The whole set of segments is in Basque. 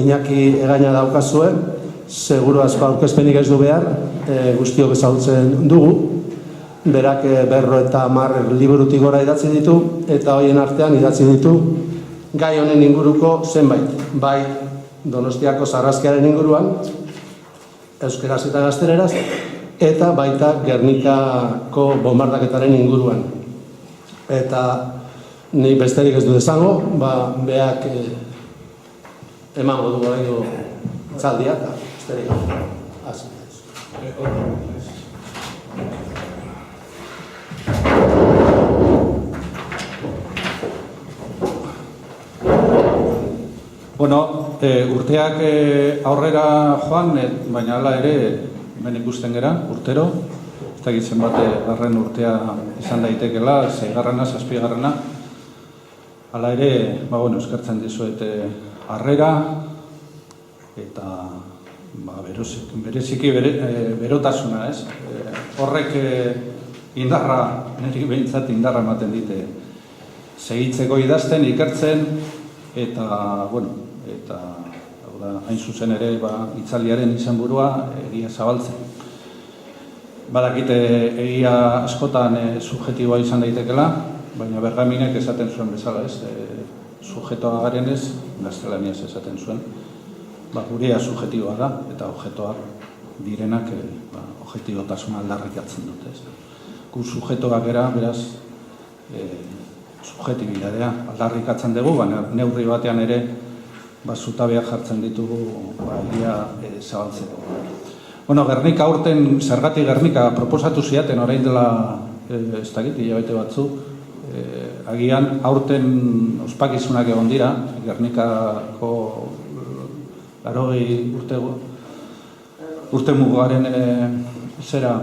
Iñaki egaina daukazue, seguru asko aurkezpenik ez du behar, guztiok ezagutzen dugu. Berak 50 liburutik gora idatzi ditu, eta hoien artean idatzi ditu gai honen inguruko zenbait. Bai Donostiako sarraskiaren inguruan, euskeraz eta gazteleraz, eta baita Gernikako bombardaketaren inguruan. Eta ni besterik ez du esango, beak emango du oraingo hitzaldia eta besterik hasi. Bueno, urteak aurrera joan, baina hala ere hemen ikusten gera, urtero, ez dakit zenbat garren urtea izan daitekela, 6garrena, 7garrena. Hala ere, eskertzen dizuet harrera eta bereziki berotasuna, ez? Horrek indarra, niri behintzat indarra ematen dite segitzeko idazten, ikertzen, eta, hain zuzen ere, hitzaldiaren izenburua egia zabaltzen. Badakite egia askotan subjektiboa izan daitekela, baina Bergaminek esaten zuen bezala, ez? Subjektoa garenez, gaztelaniaz esaten zuen. Gurea subjektiboa da, eta objektuak direnak objektibotasuna aldarrikatzen dute. Gu subjektuak era, beraz, subjektibitatea aldarrikatzen dugu, baina neurri batean ere zutabeak jartzen ditugu egia zabaltzeko. Gernika aurten, zergatik Gernika proposatu ziaten orain dela, ez dakit, hilabete batzuk, agian aurten ospakizunak egon dira, Gernikako 80 urte mugaren zera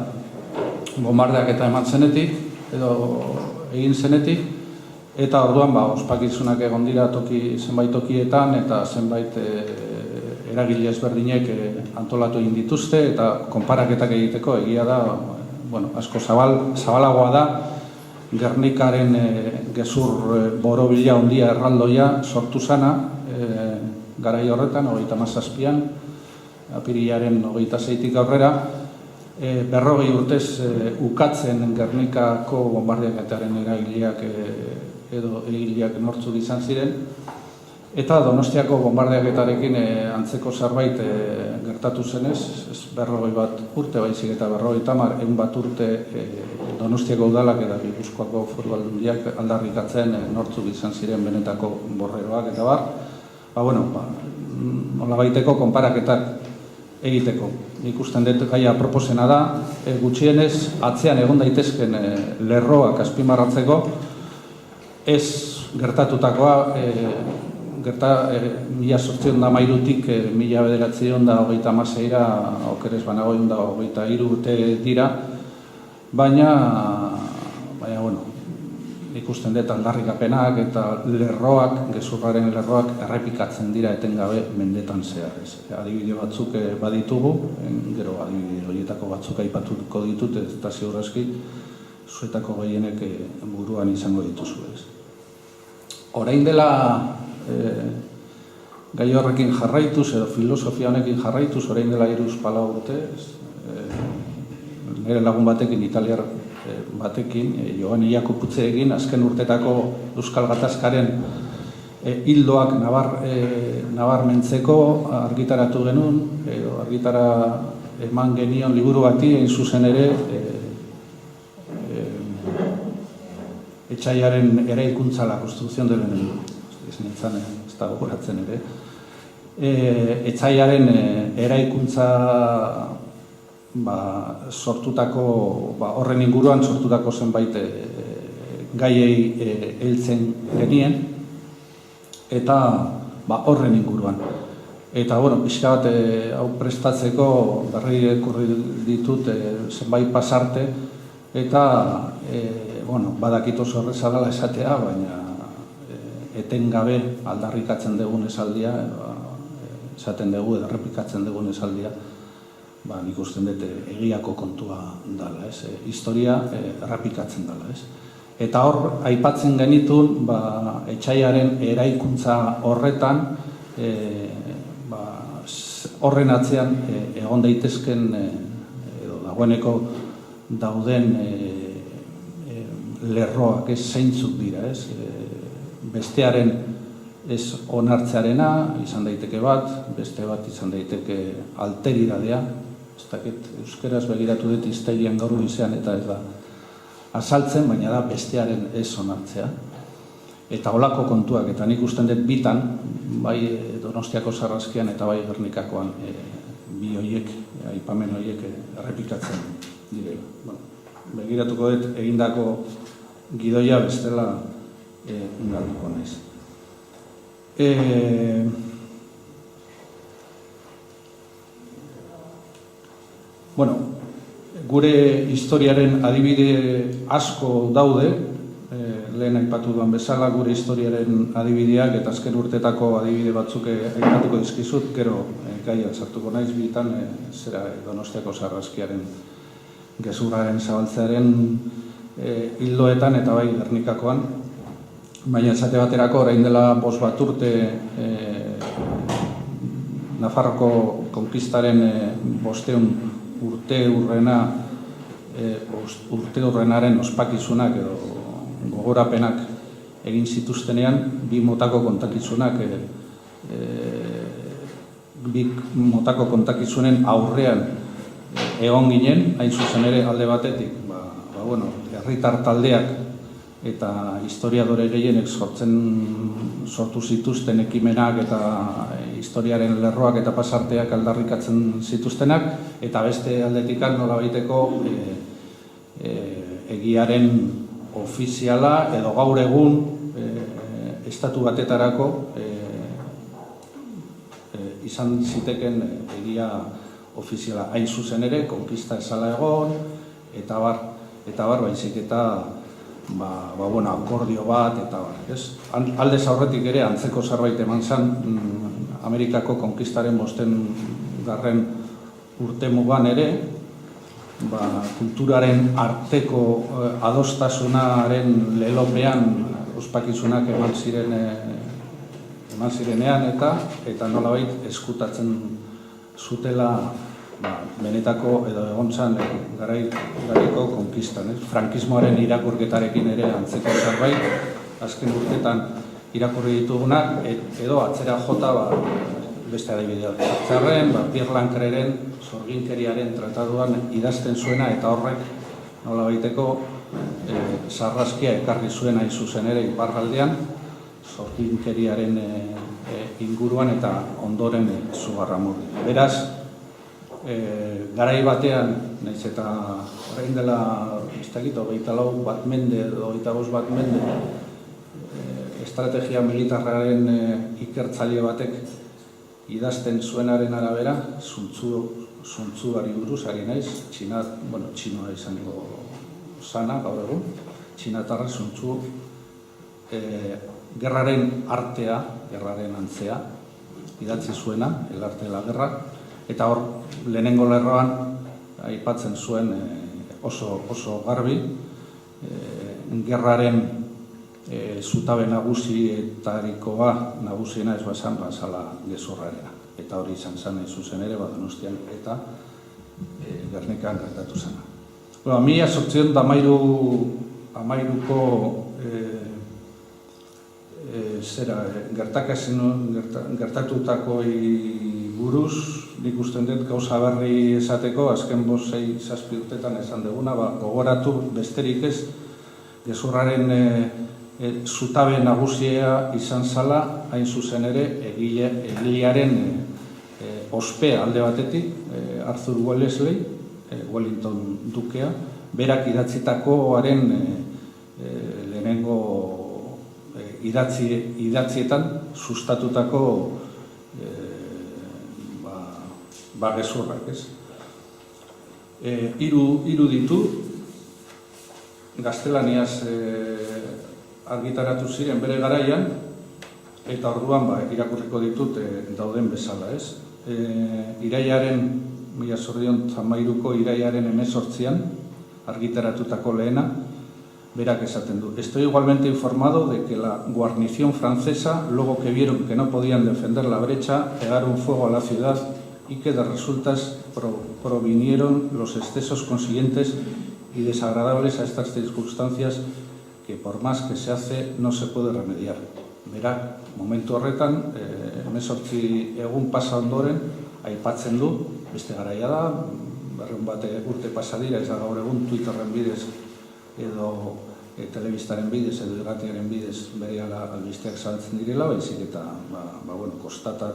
bombardeak eta eman zenetik, edo egin zenetik, eta orduan ospakizunak egon dira zenbait tokietan eta zenbait eragile ezberdinek antolatu egin dituzte eta konparaketak egiteko egia da, asko zabalagoa da, Gernikaren gezur borobila handia erraldoia sortu zana, garai horretan, 37an, apirilaren 26tik aurrera, 40 urtez ukatzen Gernikako bombardaketaren eragileak edo egileak nortzuk izan ziren, eta Donostiako bombardaketarekin antzeko zerbait gertatu zenez, ez 41 urte baizik eta 50, 100 urte Donostiako udalak eta Gipuzkoako Foru Aldundiak aldarrikatzen nortzuk izan ziren benetako borreroak eta bar, nolabaiteko konparaketak egiteko. Ikusten dut gaia proposena da, gutxienez atzean egon daitezken lerroak azpimarratzeko, ez gertatutakoa, 1813tik 1926ra okerez banago 123 urte dira, baina ikusten dut aldarrikapenak eta lerroak, gezurraren lerroak errepikatzen dira etengabe mendetan zehar. Adibide batzuk baditugu, gero adibide horietako batzuk aipatuko ditut, eta ziur aski zuetako gehienek buruan izango dituzu. Orain dela gai horrekin jarraituz edo filosofia honekin jarraituz, orain dela 3-4 urte, nire lagun batekin, italiar batekin, Giovanni Jacopuzzi egin, azken urtetako Euskal Gatazkaren hildoak nabarmentzeko argitaratu genuen, argitara eman genion liburu bati, hain zuzen ere, Etxaiaren eraikuntza la konstruzion delen helburu. Ez da gogoratzen ere. Etxaiaren eraikuntza sortutako, horren inguruan sortutako zenbait gaiei heltzen genien, eta horren inguruan. Eta, pixka bat hau prestatzeko berri ekurri ditut zenbait pasarte, eta badakit oso erreza dela esatea, baina etengabe aldarrikatzen dugun esaldia, esaten dugu edo errepikatzen dugun esaldia, nik usten dut egiako kontua dela, historia errepikatzen dela. Eta hor, aipatzen genitun, etxaiaren eraikuntza horretan, horren atzean egon daitezken edo dagoeneko dauden lerroak zeintzuk dira, ez? Bestearen ez onartzearena izan daiteke bat, beste bat izan daiteke alteridadea, ez dakit, euskeraz begiratu dut hiztegian gaur goizean eta ez da azaltzen, baina da bestearen ez onartzea. Eta holako kontuak, eta nik usten dut bitan, bai Donostiako Sarraskian eta bai Gernikakoan bi horiek, aipamen horiek errepikatzen direla. Begiratuko dut egindako gidoia bestela galduko naiz. Gure historiaren adibide asko daude, lehen aipatu duan bezala, gure historiaren adibideak eta azken urtetako adibide batzuk aipatuko dizkizut, gero gaia sartuko naiz bitan, zera Donostiako Sarraskiaren gezurraren zabaltzearen hildoetan eta bai Gernikakoan. Baina esate baterako, orain dela 5 bat urte Nafarroko konkistaren 500 urte urrenaren ospakizunak edo gogorapenak egin zituztenean, bi motako kontakizunen aurrean egon ginen, hain zuzen ere alde batetik, herritar taldeak eta historiadore gehienek sortu zituzten ekimenak eta historiaren lerroak eta pasarteak aldarrikatzen zituztenak, eta beste aldetikan nolabaiteko egiaren ofiziala edo gaur egun estatu batetarako izan ziteken egia ofiziala. Hain zuzen ere, konkista esala egon, eta bar, baizik eta akordio bat, eta bar. Aldez aurretik ere antzeko zerbait eman zen, Amerikako konkistaren 500. Urtemugan ere, kulturaren arteko adostasunaren lelopean ospakizunak eman zirenean eta nolabait eskutatzen zutela benetako edo egontzan garaiko konkistan. Frankismoaren irakurketarekin ere antzeko zerbait, azken urtetan irakurri ditugunak, edo atzera jota beste adibideak. Zerren, Pierre Lancreren sorginkeriaren trataduan idazten zuena eta horrek nolabaiteko sarraskia ekarri zuen hain zuzen ere iparraldean, sorginkeriaren inguruan eta ondoren Zugarramurdi. Beraz, garai batean, nahiz eta orain dela, ez dakit, 24 bat mende edo 25 bat mende, estrategia militarraren ikertzaile batek idazten zuenaren arabera, zuntzuari buruz ari naiz, txinoa izango sana, gaur egun, txinatarra zuntzu, gerraren artea, gerraren antzea, idatzi zuena, el arte de la guerra, eta hor, lehenengo lerroan, aipatzen zuen oso garbi, gerraren zutabe nagusietarikoa, nagusiena ez bazan, bazala gezurrarea. Eta hori izan zen zuzen ere, Donostian eta Gernikan gertatu zena. 1813ko gertatutako buruz, nik usten dut gauza berri esateko, azken 5-6 urtetan esan duguna, gogoratu besterik ez, gezurraren zutabe nagusia izan zala, hain zuzen ere, egilearen ospea alde batetik, Arthur Wellesley, Wellington dukea, berak idatzitakoaren lehenengo idatzietan sustatutako gezurrak, ez? Hiru ditu, gaztelaniaz argitaratu ziren bere garaian, eta orduan irakurriko ditut dauden bezala, ez? Irailaren, 1913ko irailaren 18an argitaratutako lehena, berak esaten du: "Estoy igualmente informado de que la guarnición francesa, luego que vieron que no podían defender la brecha, pegaron fuego a la ciudad y que de resultas provinieron los excesos consiguientes y desagradables a estas circunstancias que por más que se hace no se puede remediar. Berak, momentu horretan, 18 egun pasa ondoren, aipatzen du, beste garaia da, 200 urte pasa dira, ez da gaur egun Twitterren bidez edo telebistaren bidez edo irratiaren bidez berehala albisteak zabaltzen direla, baizik eta kostatak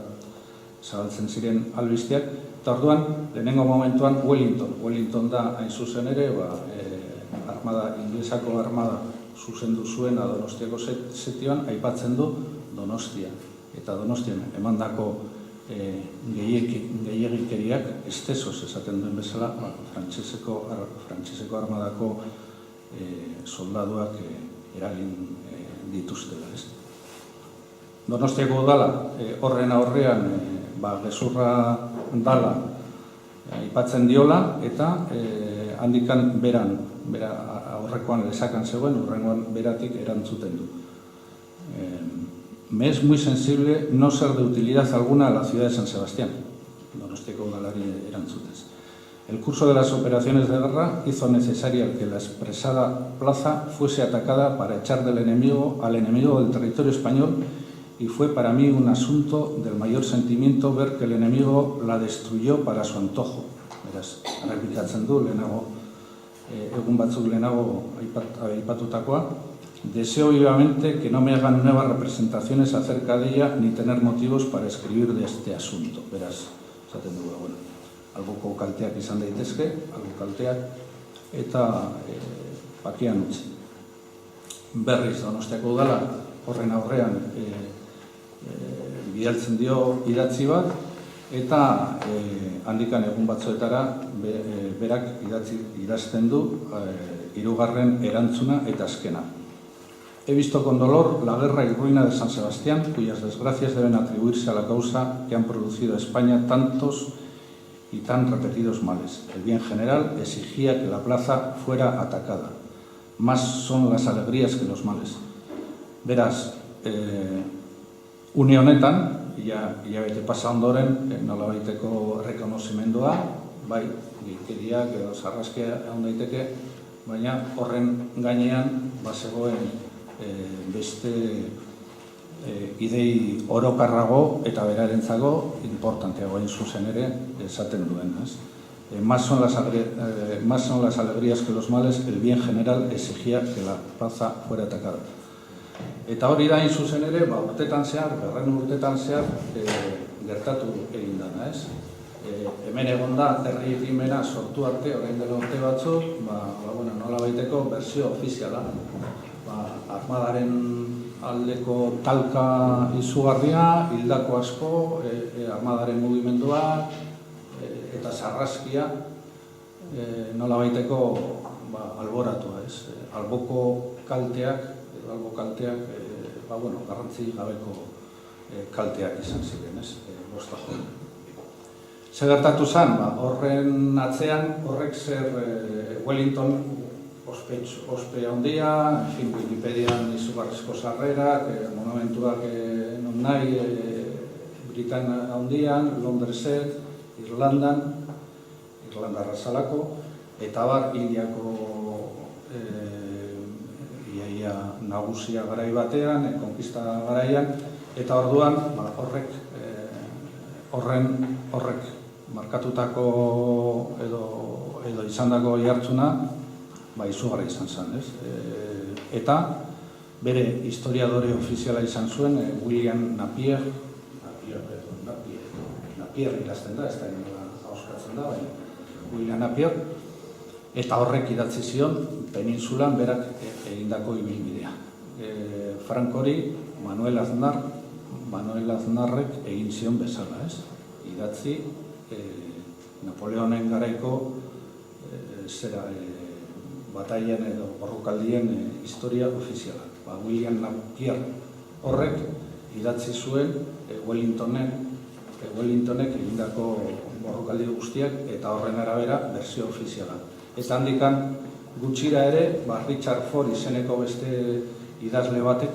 zabaltzen ziren albisteak, eta orduan, lehenengo momentuan Wellington da hain zuzen ere, inglesako armada zuzendu zuen Donostiako setioan, aipatzen du Donostia. Eta Donostian emandako gehiegikeriak estesos esaten duen bezala, frantseseko armadako soldaduak eragin dituztela. Donostiako udala horren aurrean gezurra dala aipatzen diola, eta handikan beran, aurrekoan lesakan zegoen, urrengoan beratik erantzuten du. Me es muy sensible no ser de utilidad alguna a la ciudad de San Sebastián. Donostiako udalari erantzutez. El curso de las operaciones de guerra hizo necesaria que la expresada plaza fuese atacada para echar al enemigo del territorio español, y fue para mí un asunto del mayor sentimiento ver que el enemigo la destruyó para su antojo. Beraz, errepikatzen du lehenago, egun batzuk lehenago aipatutakoa. Deseo vivamente que no me hagan nuevas representaciones acerca de ella ni tener motivos para escribir de este asunto. Beraz, esaten dugu, alboko kalteak izan daitezke, alboko kalteak, eta bakian utzi. Berriz Donostiako udala horren aurrean bidaltzen dio idatzi bat, eta handikan egun batzuetara berak idazten du hirugarren erantzuna eta azkena. He visto con dolor la guerra y ruina de San Sebastián, cuyas desgracias deben atribuirse a la causa que han producido a España tantos y tan repetidos males. El bien general exigía que la plaza fuera atacada. Más son las alegrías que los males. Beraz, une honetan, hilabete pasa ondoren, nolabaiteko errekonozimendua, bai, gehiekeriak edo sarraskia egon daiteke, baina horren gainean bazegoen beste idei orokarrago eta berarentzako importanteago hain zuzen ere esaten duen. Más son las alegrías que los males, el bien general exigía que la plaza fuera atacada. Eta hori da hain zuzen ere, urtetan zehar, berren urtetan zehar, gertatu egin dana, ez? Hemen egon da, herri ekimena sortu arte, orain dela urte batzuk, nola baiteko bersio ofiziala. Armadaren aldeko talka izugarria, hildako asko, armadaren mugimendua, eta sarraskia nola baiteko alboratua, ez? Alboko kalteak, garrantzi gabeko kalteak izan ziren, ez? Zer gertatu zen, horren atzean, horrek zer Wellington ospe handia, Wikipedian izugarrizko sarrerak, monumentuak non nahi, Britan handian, Londreset, Irlandarra zalako, eta bar Indiako iaia nagusia garai batean, konkista garaian, eta orduan horrek markatutako edo izandako jartzuna izugarri izan zen, ez? Eta bere historiadore ofiziala izan zuen William Napier idazten da, ez da hauskatzen da, William Napier, eta horrek idatzi zion Peninsulan berak egindako ibilbidea. Frankori Manuel Aznarrek egin zion bezala, ez? Idatzi Napoleonen garaiko batailen edo borrokaldien historia ofiziala. William Napier horrek idatzi zuen Wellingtonek egindako borrokaldi guztiak eta horren arabera bersio ofiziala. Eta handikan gutxira ere, Richard Ford izeneko beste idazle batek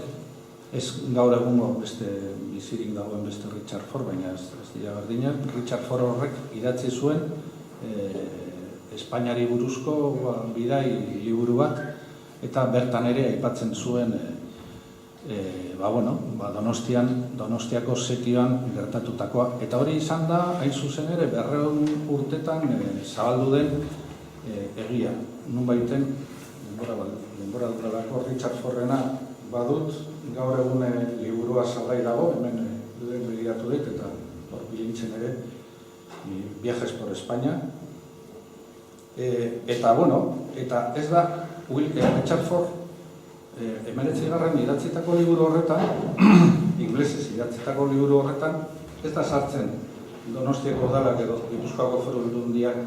Ez gaur egungo beste bizirik dagoen beste Richard Ford, baina ez dira berdinak. Richard Ford horrek idatzi zuen Espainiari buruzko bidai liburu bat, eta bertan ere aipatzen zuen Donostiako setioan gertatutakoa. Eta hori izan da, hain zuzen ere, 200 urtetan zabaldu den egia. Nun baiten, denbora dutelako Richard Fordrena badut, gaur egun liburua salgai dago, hemen begiratu dit, eta hor bilintzen ere, Viajes por España. Eta ez da, Richard Ford, 19. idatzitako liburu horretan, inglesez idatzitako liburu horretan, ez da sartzen Donostiako udalak edo Gipuzkoako Foru Aldundiak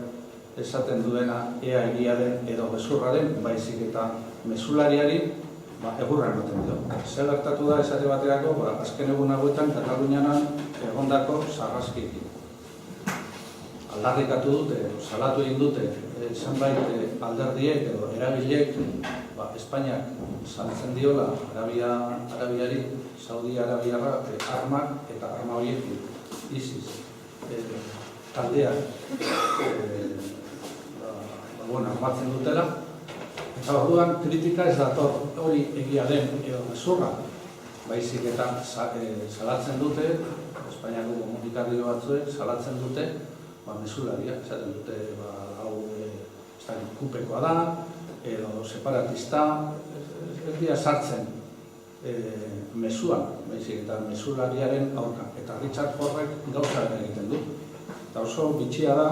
esaten duena ea egia den edo gezurra den, baizik eta mezulariari egurra ematen dio. Zer gertatu da esate baterako, azken egun hauetan Katalunianan egondako sarraskiekin. Aldarrikatu dute, salatu egin dute, zenbait alderdiek edo erabilek, Espainiak saltzen diola Arabiari, Saudi Arabiarra, armak eta arma horiek ISIS taldeak armatzen dutela. Eta orduan kritika ez dator hori egia den edo gezurra, baizik eta salatzen dute, Espainiako komunikabide batzuek salatzen dute, mezularia, esaten dute hau kupekoa da, edo separatista, ez dira sartzen mezuan, baizik eta mezulariaren aurka. Eta Richard Fordrek gauza egiten du. Eta oso bitxia da,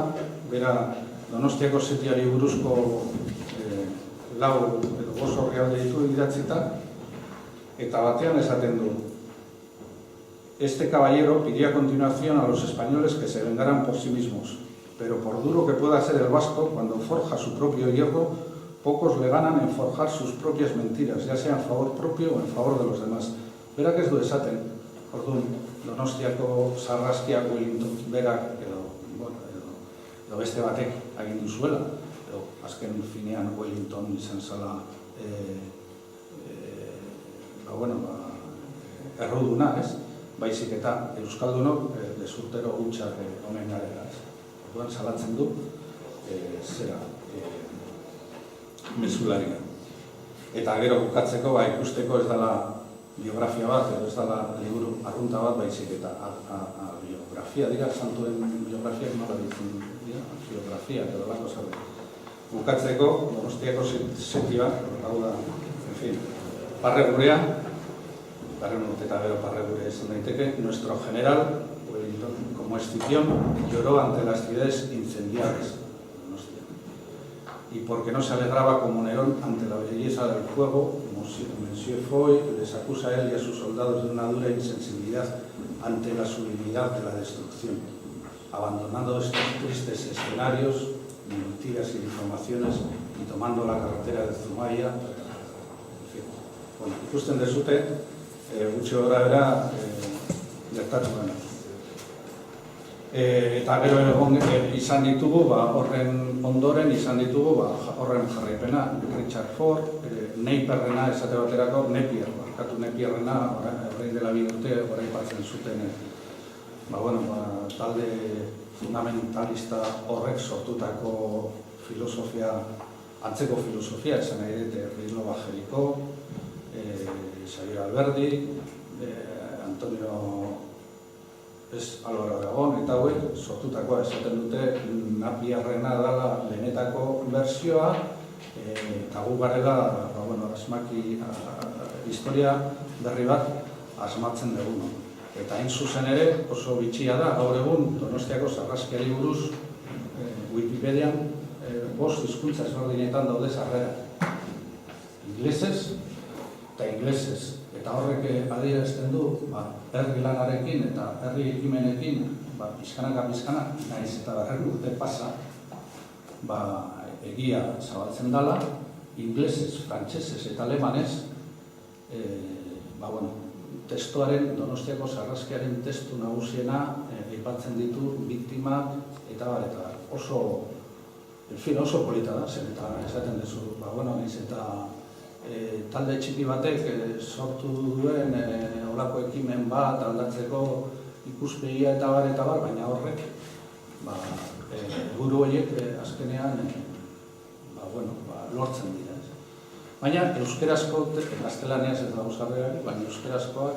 bera Donostiako setioari buruzko 4 edo 5 orrialde ditu idatzita, eta batean esaten du: este caballero pidió a continuación a los españoles que se vengaran por sí mismos, pero por duro que pueda ser el vasco, cuando forja su propio hierro, pocos le ganan en forjar sus propias mentiras, ya sea en favor propio o en favor de los demás. Berak ez du esaten, orduan, Donostiako sarraskia Wellington berak edo beste batek agindu zuela, edo azken finean Wellington izan zela erruduna, ez? Baizik eta euskaldunok desurtero gutxak omen garela, ez? Orduan salatzen du mezularia. Eta gero bukatzeko ikusteko ez dela biografia bat, edo ez dela liburu arrunta bat, baizik eta biografia dira, santuen biografiak nola ditzen dira, biografia, edo lako zabe. Bukatzeko, Donostiako setioa, hau da, en fin, Parregurea, 200 urte eta gero Parregure esan daiteke, nuestro general, Wellington, como Escipión, lloró ante las ciudades incendiadas. Y porque no se alegraba como Nerón ante la belleza del fuego, Monsieur Foy les acusa a él y a sus soldados de una dura insensibilidad ante la sublimidad de la destrucción, abandonando estos tristes escenarios, mentiras y difamaciones, y tomando la carretera de Zumaya. En fin, ikusten dezute, gutxi gora bera gertatu dena. Eta gero egon izan ditugu, horren ondoren izan ditugu, horren jarraipena, Richard Ford, Nepierrena esate baterako, Nepierrena, horrein dela 2 urte, horrein batzen zuten, talde fundamentalista horrek sortutako filosofia, antzeko filosofia, esan nahi dute, Rizno Bajeriko, Xavier Alberdi, Antonio Álvaro Aragón, eta hauek sortutakoa esaten dute Napierrena dela benetako bersioa, eta gu garela, asmaki historia berri bat asmatzen dugu. Eta hain zuzen ere oso bitxia da, gaur egun Donostiako sarraskiari buruz Wikipedian 5 hizkuntza ezberdinetan daude sarrera. Inglesez eta inglesez. Eta horrek adierazten du, herri lanarekin eta herri ekimenekin, pizkanaka, naiz eta 200 urte pasa, egia zabaltzen dela, inglesez, frantsesez eta alemanez, testuaren, Donostiako sarraskiaren testu nagusiena aipatzen ditu biktimak eta oso polita da, zen eta esaten duzu, naiz eta talde txiki batek sortu duen olako ekimen bat aldatzeko ikuspegia eta bar, baina horrek helburu horiek azkenean lortzen dira. Baina euskerazko, gaztelaniaz ez dago zarreari, baina euskerazkoak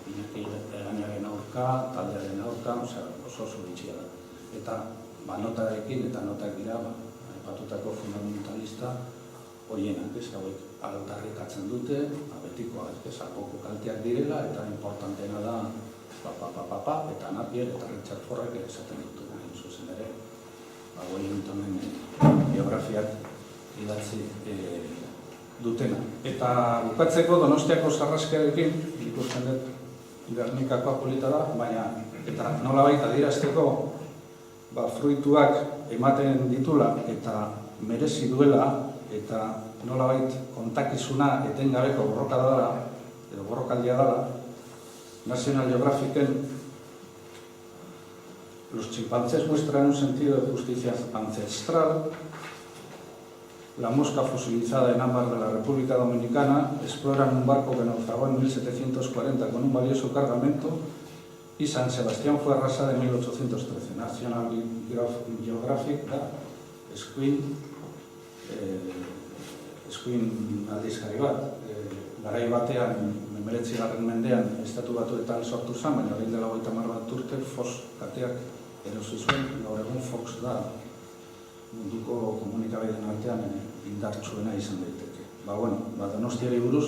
Iñaki Egañaren aurka, taldearen aurka, oso bitxia da. Eta notarekin eta notak dira aipatutako fundamentalista horienak, hauek aldarrikatzen dute, betikoak, alboko kalteak direla, eta importantena da eta Napier eta Richard Forrek esaten ditu, zuzen ere, Wellingtonen biografiak idatzi dutena. Eta bukatzeko Donostiako sarraskiarekin, ikusten dut Gernikakoa polita da, baina eta nolabait adierazteko fruituak ematen ditula eta merezi duela eta nolabait kontakizuna etengabeko borroka dela, edo borrokaldia dela, National Geographicen los chimpancés muestran un sentido de justicia ancestral. La mosca fosilizada en ámbar de la República Dominicana exploran un barco que naufragó en 1740 con un valioso cargamento y San Sebastián fue arrasada en 1813. National Geographic da eskuin aldizkari bat. Garai batean, 19. mendean, estatu batuetan sortu zen, baina orain dela 50 bat urte Fox kateak erosi zuen, gaur egun Fox da munduko komunikabideen artean indartsuena izan daiteke. Donostiari buruz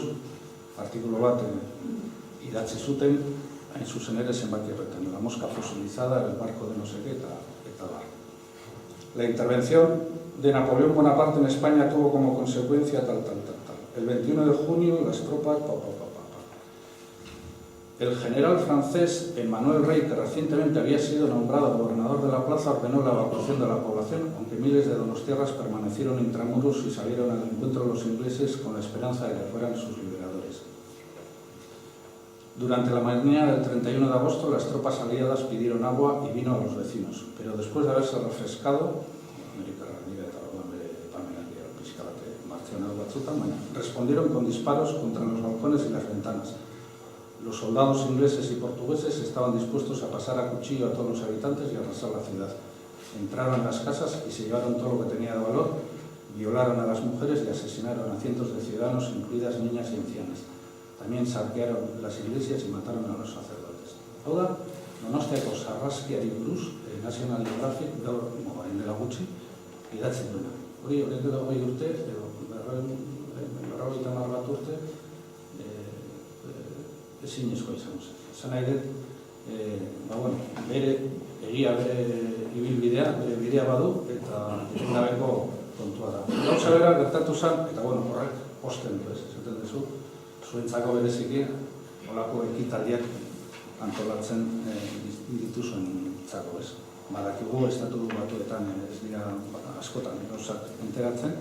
artikulu bat idatzi zuten, hain zuzen ere zenbaki horretan, la mosca fosilizada, el barco de no sé qué, eta bar. La intervención de Napoleón Bonaparte en España tuvo como consecuencia tal. El 21 de junio las tropas... El general francés Emmanuel Rey, que recientemente había sido nombrado gobernador de la plaza, ordenó la evacuación de la población, aunque miles de donostiarras permanecieron intramuros y salieron al encuentro de los ingleses con la esperanza de que fueran sus liberadores. Durante la mañana del 31 de agosto, las tropas aliadas pidieron agua y vino a los vecinos, pero después de haberse refrescado, respondieron con disparos contra los balcones y las ventanas. Los soldados ingleses y portugueses estaban dispuestos a pasar a cuchillo a todos los habitantes y arrasar la ciudad. Entraron en las casas y se llevaron todo lo que tenía de valor, violaron a las mujeres y asesinaron a cientos de ciudadanos, incluidas niñas y ancianas. También saquearon las iglesias y mataron a los sacerdotes. Hau da, Donostiako sarraskiari buruz, National Geographic, gaur orain dela gutxi, idatzen duena. Hori orain dela 20 urte, edo 50 bat urte, ezinezkoa izan zen. Esan nahi dut, bere egia, bere ibilbidea, bere bidea badu, eta etengabeko kontua da. Gauza bera gertatu zen, eta horrek posten du, esaten duzu, zuentzako bereziki, olako ekitaldiak antolatzen dituzuen txako, ez. Badakigu, estatu batuetan ez dira askotan gauzak enteratzen,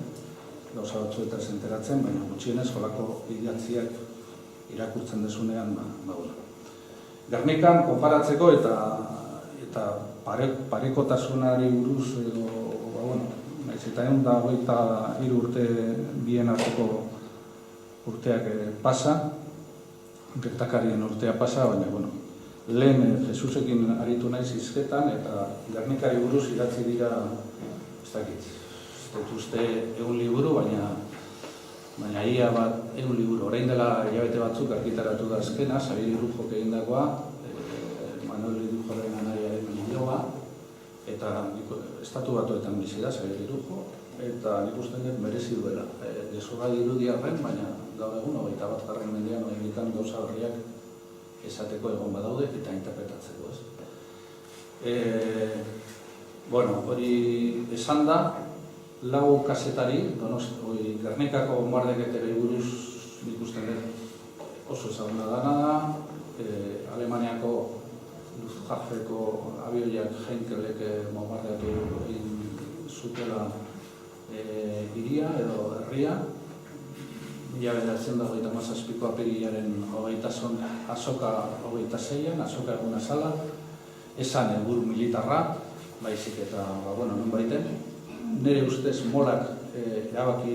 gauza batzuetaz enteratzen, baina gutxienez olako idatziak irakurtzen desunean, Gernikan konparatzeko eta parekotasunari buruz edo, naiz eta 123 urte bien arteko urteak pasa, gertakarien urtea pasa, baina, lehen Jesusekin aritu naiz hizketan eta Gernikari buruz idatzi dira, ez dakit, ez dut uste 100 liburu, baina ia bat 100 liburu. Orain dela hilabete batzuk argitaratu da azkena, Xabier Irujok egindakoa, Manuel Irujoren anaiaren iloba, eta estatu batuetan bizi da Xabier Irujo, eta nik uste dut merezi duela. Gezurra irudiarren, baina gaur egun 21. mendean horregitan gauza horriak esateko egon badaude eta interpretatzeko, ez. Hori esan da, lau kazetari, Gernikako bombardaketari buruz ikusten dut oso ezaguna dana da, Alemaniako Luftwaffeko abioiak Henkelek bombardatu egin zutela hiria edo herria, 1937ko apirilaren 20 azoka 26an, azoka eguna zala, esan helburu militarra, baizik eta, non baiten, nire ustez molak erabaki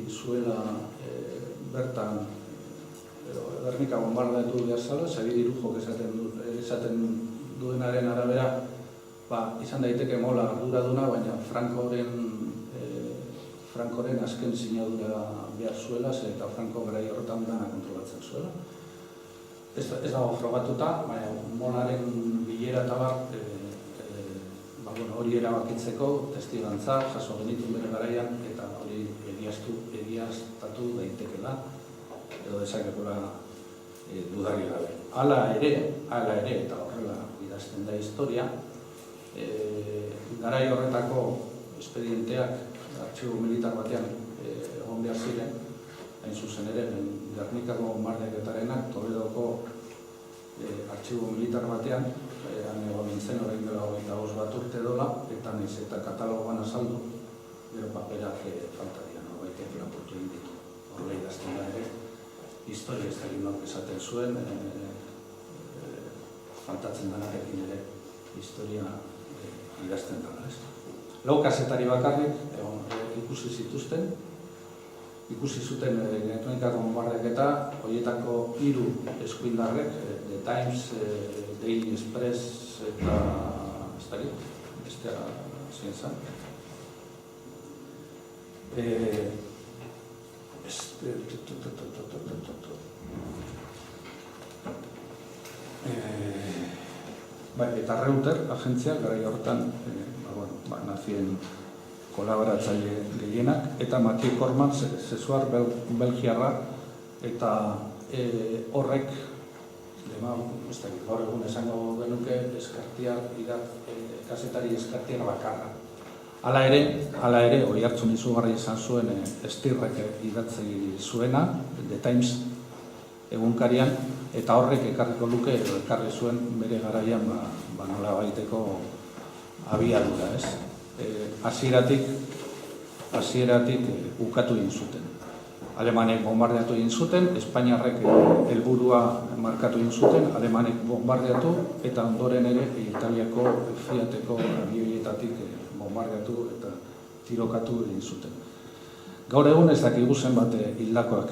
zuela bertan Gernika bombardatu behar zala, Xabier Irujok esaten duenaren arabera, izan daiteke mola arduraduna, baina Francoren azken sinadura behar zuela, eta Franco garai horretan dana kontrolatzen zuela. Ez dago frogatuta, baina molaren bilera eta hori erabakitzeko testigantza jaso genitu bere garaian, eta hori egiaztatu daitekela, edo dezakekula dudari gabe. Hala ere, eta horrela idazten da historia, garai horretako espedienteak artxibo militar batean egon behar ziren, hain zuzen ere, Gernikako bombardaketarenak Toledoko artxibo militar batean, egon nintzen orain dela 25 urte dola, eta nahiz eta katalogoan azaldu, gero paperak falta dira, norbaitek lapurtu egin ditu. Horrela idazten da ere, historia ez dakit nork esaten zuen, faltatzen denarekin ere historia idazten dara. Lau kazetari bakarrik ikusi zituzten, ikusi zuten Gernikako bombardaketa, horietako 3 eskuindarrek, The Times, Daily Express eta ez dakit, bestea zein zan. Eta Reuter, agentzia, garai horretan nazien kolaboratzaile gehienak, eta Mathieu Corman, zesuar belgiarra, eta horrek, gaur egun esango genuke, kazetari eskartiar bakarra. Hala ere, hori hartzun izugarri izan zuen Estirrek idatzi zuena, The Times egunkarian, eta horrek ekarriko luke, edo ekarri zuen bere garaian nola baiteko abiadura, ez? Hasieratik ukatu egin zuten. Alemanek bombardeatu egin zuten, Espainiarrek helburua markatu egin zuten, Alemanek bombardeatu, eta ondoren ere Italiako Fiateko abioietatik bombardeatu eta tirokatu egin zuten. Gaur egun ez dakigu zenbat hildakoak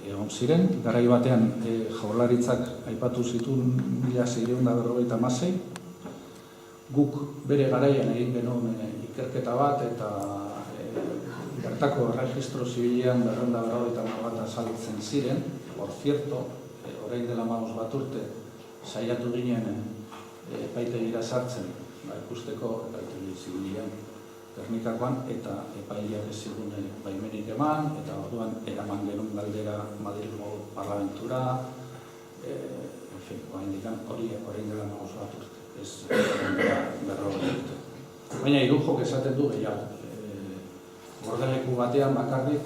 egon ziren, garai batean Jaurlaritzak aipatu zituen 1656, guk bere garaian egin genuen ikerketa bat eta bertako erregistro zibilean 250 bat azaltzen ziren. Por cierto, orain dela 15 urte saiatu ginen epaitegira sartzen, ikusteko epaitegi zibilean Gernikakoan, eta epaileak ez zigun baimenik eman, eta orduan eraman genuen galdera Madrilgo Parlamentura, hori orain dela 15 bat urte. Ez berrogei urte. Baina Irujok esaten du gehiago. Gordeleku batean bakarrik,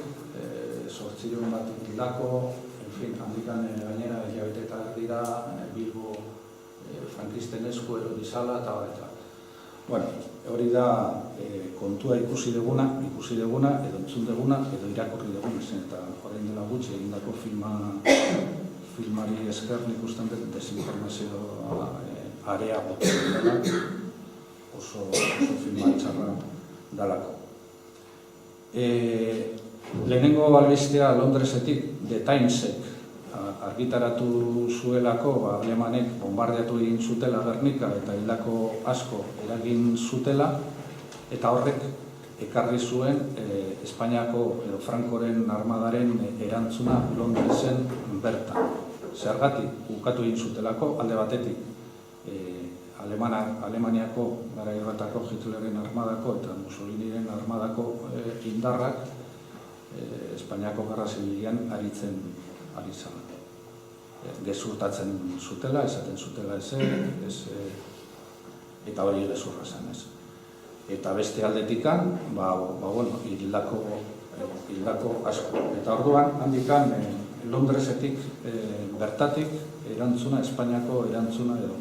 800 bat hildako, handikan gainera hilabete dira Bilbo frankisten esku erori zala eta hori da kontua ikusi duguna, edo entzun duguna, edo irakurri duguna, eta orain dela gutxi egindako filmari esker nik usten dut desinformazioa area botzen dela, oso filma txarra dalako. Lehenengo albistea Londresetik, The Timesek argitaratu zuelako, Alemanek bombardeatu egin zutela Gernika eta hildako asko eragin zutela, eta horrek ekarri zuen Espainiako edo Francoren armadaren erantzuna Londresen bertan. Zergatik ukatu egin zutelako, alde batetik Alemaniako garai horretako Hitlerren armadako eta Mussoliniren armadako indarrak Espainiako Gerra Zibilean aritzen ari zela. Gezurtatzen zutela, esaten zutela eta hori gezurra zen, ez. Eta beste aldetikan, hildako asko. Eta orduan, handikan, Londresetik bertatik erantzuna, Espainiako erantzuna, edo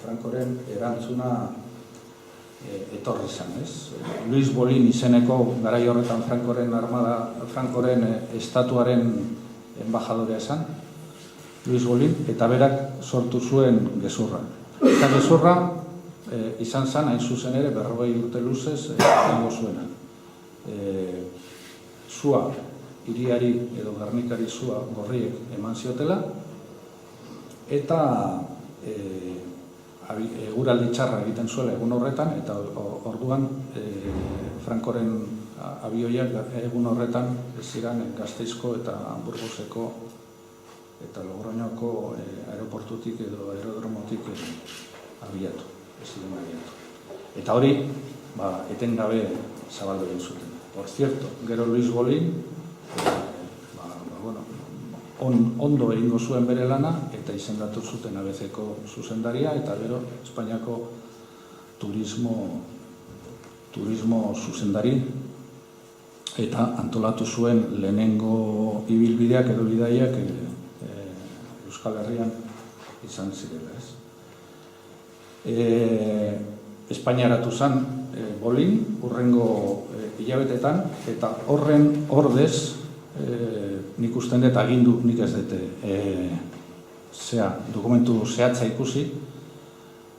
Francoren erantzuna etorri zen, ez. Luis Bolin izeneko garai horretan Francoren estatuaren enbajadorea esan, Luis Bolin, eta berak sortu zuen gezurra. Eta gezurra izan zen, hain zuzen ere, 40 urte luzez egingo zuena. Zua hiriari edo Gernikari sua gorriek eman ziotela, eta eguraldi txarra egiten zuela egun horretan, eta orduan Frankoren abioiak egun horretan ziren Gasteizko eta Burgoseko eta Logroñoko aeroportutik edo aerodromotik abiatu, ez ziren abiatu. Eta hori, etengabe zabaldu egin zuten. Por cierto, gero Luis Bolin, ondo egingo zuen bere lana, eta izendatu zuten ABC-ko zuzendaria, eta gero Espainiako turismo zuzendari, eta antolatu zuen lehenengo ibilbideak edo bidaiak Euskal Herrian izan zirela, ez. Espainiaratu zen Bolin, hurrengo hilabetetan, eta horren ordez, nik usten dut agindu, nik ez dute dokumentu zehatza ikusi,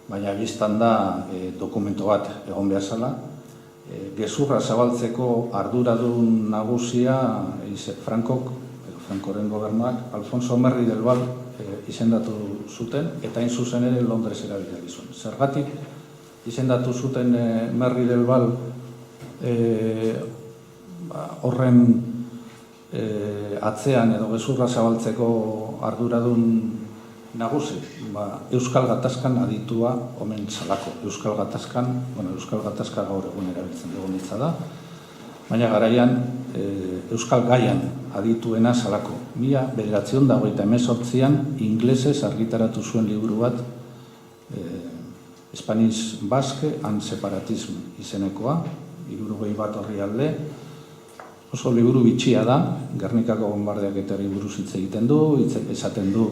baina biztan da dokumento bat egon behar zela. Gezurra zabaltzeko arduradun nagusia Frankoren gobernuak Alfonso Merri del Val izendatu zuten, eta hain zuzen ere Londres erabili zuen. Zergatik izendatu zuten Merri del Val horren atzean edo gezurra zabaltzeko arduradun nagusi, Euskal Gatazkan aditua omen zalako. Euskal Gatazka gaur egun erabiltzen dugun hitza da, baina garaian Euskal Gaian adituena zalako. 1928an inglesez argitaratu zuen liburu bat, Spanish Basque and Separatism izenekoa, 61 orrialde. Oso liburu bitxia da, Gernikako bonbardeaketari buruz hitz egiten du, esaten du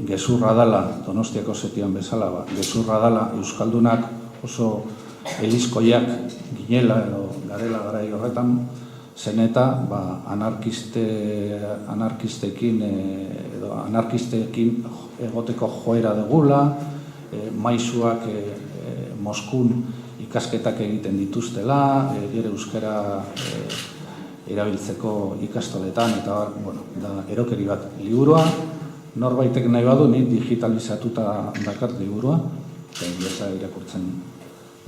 gezurra dala, Donostiako setian bezala, gezurra dala Euskaldunak oso elizkoiak ginela edo garela garai horretan, zen eta anarkistekin egoteko joera dugula, maisuak Moskun ikasketak egiten dituztela, gero euskara erabiltzeko ikastoletan, eta da erokeri bat liburua. Norbaitek nahi badu, ni digitalizatuta dakart liburua, eta inglesa irakurtzen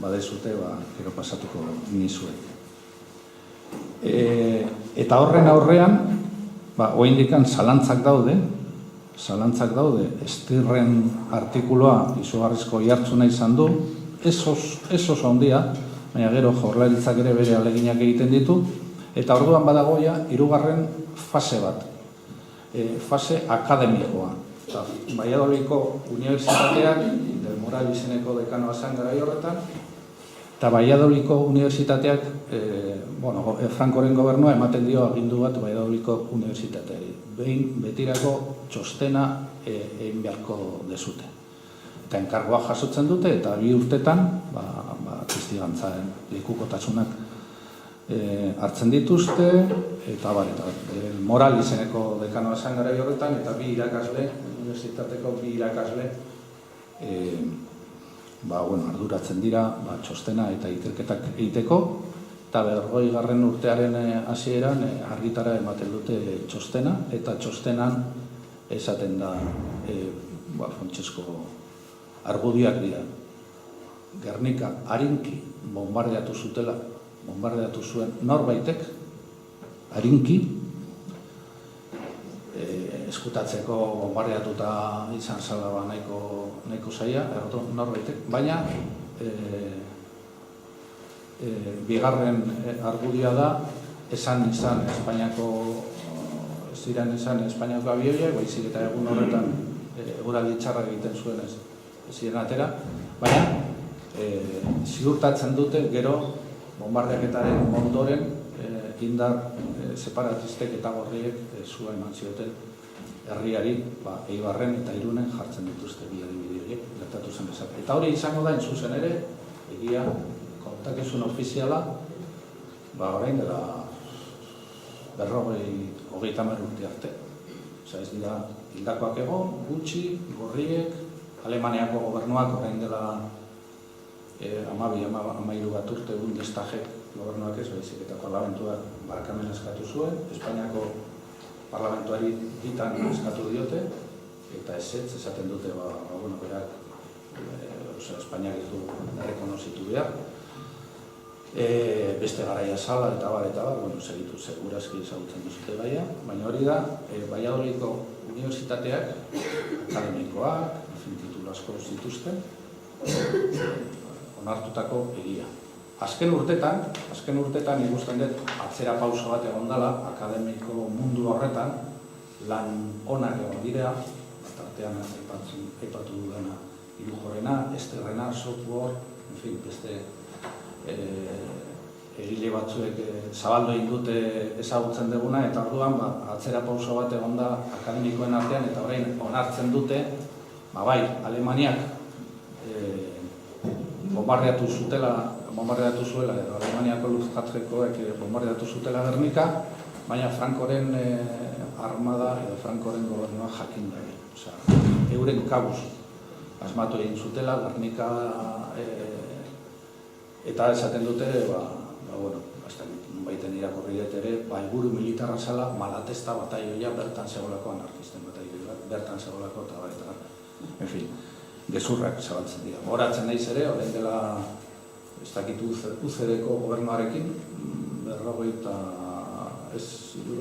badezute, gero pasatuko nizuet. Eta horren aurrean, oraindikan zalantzak daude, Estirren artikuloa izugarrizko jartzuna izan du, ez oso handia, baina gero Jaurlaritzak ere bere ahaleginak egiten ditu, eta orduan badagoia hirugarren fase bat, fase akademikoa. Valladolidko unibertsitateak, Del Moral izeneko dekanoa zen garai horretan, eta Valladolidko unibertsitateak, Frankoren gobernua ematen dio agindu bat Valladolidko unibertsitateari. Behin betirako txostena egin beharko dezute. Eta enkargoa jasotzen dute, eta 2 urtetan testigantzaren lekukotasunak hartzen dituzte, eta Moral izeneko dekanoa zen garai horretan, eta 2 irakasle, unibertsitateko 2 irakasle, arduratzen dira txostena eta ikerketak egiteko, eta 40. urtearen hasieran argitara ematen dute txostena, eta txostenan esaten da Frantsesko argudioak dira. Gernika arinki bombardeatu zuen norbaitek, arinki, eskutatzeko bombardeatuta izan zala nahiko zaila, norbaitek, baina bigarren argudioa da, esan Espainiako abioiak, baizik eta egun horretan eguraldi txarra egiten zuen ez ziren atera, baina ziurtatzen dute gero bombardeaketaren ondoren indar separatistek eta gorriek zua eman zioten herriari Eibarren eta Irunen jartzen dituzte bi adibide horiek gertatu zen bezala. Eta hori izango da, zuzen ere, egia kontakizun ofiziala, orain dela 50 urte arte. Ez dira hildakoak egon, gutxi, gorriek, Alemaniako gobernuak orain dela 12-13 bat urte Bundestagek gobernuak ez baizik eta parlamentuak barkamena eskatu zuen, Espainiako parlamentuari bitan eskatu diote, eta esaten dute, berak, Espainiak ez du errekonozitu behar. Beste garaia sala eta bar, segitu segurazki ezagutzen duzute baina hori da, Valladolidko unibertsitateak, akademikoak, titulu asko zituzten, onartutako egia. Azken urtetan ikusten dut atzera pauso bat egon dela akademiko mundu horretan lan onak egon dira, tartean aipatu dudana Irujorrena, Esterrena, Software, beste egile batzuek zabaldu egin dute ezagutzen duguna, eta orduan atzera pauso bat egon da akademikoen artean, eta orain onartzen dute, Alemaniak bombardeatu zuela, Alemaniako Luftwaffekoek bombardeatu zutela Gernika, baina Francoren armada edo Francoren gobernua jakin da. Euren kabuz asmatu egin zutela Gernika, eta esaten dute, baiten irakurri dut ere, helburu militarra zela Malatesta bataioia bertan zegoelako, anarkisten bataioia bertan zegoelako, eta gezurrak zabaltzen dira. Horatzen naiz ere, orain dela ez dakit UCD-ko gobernuarekin,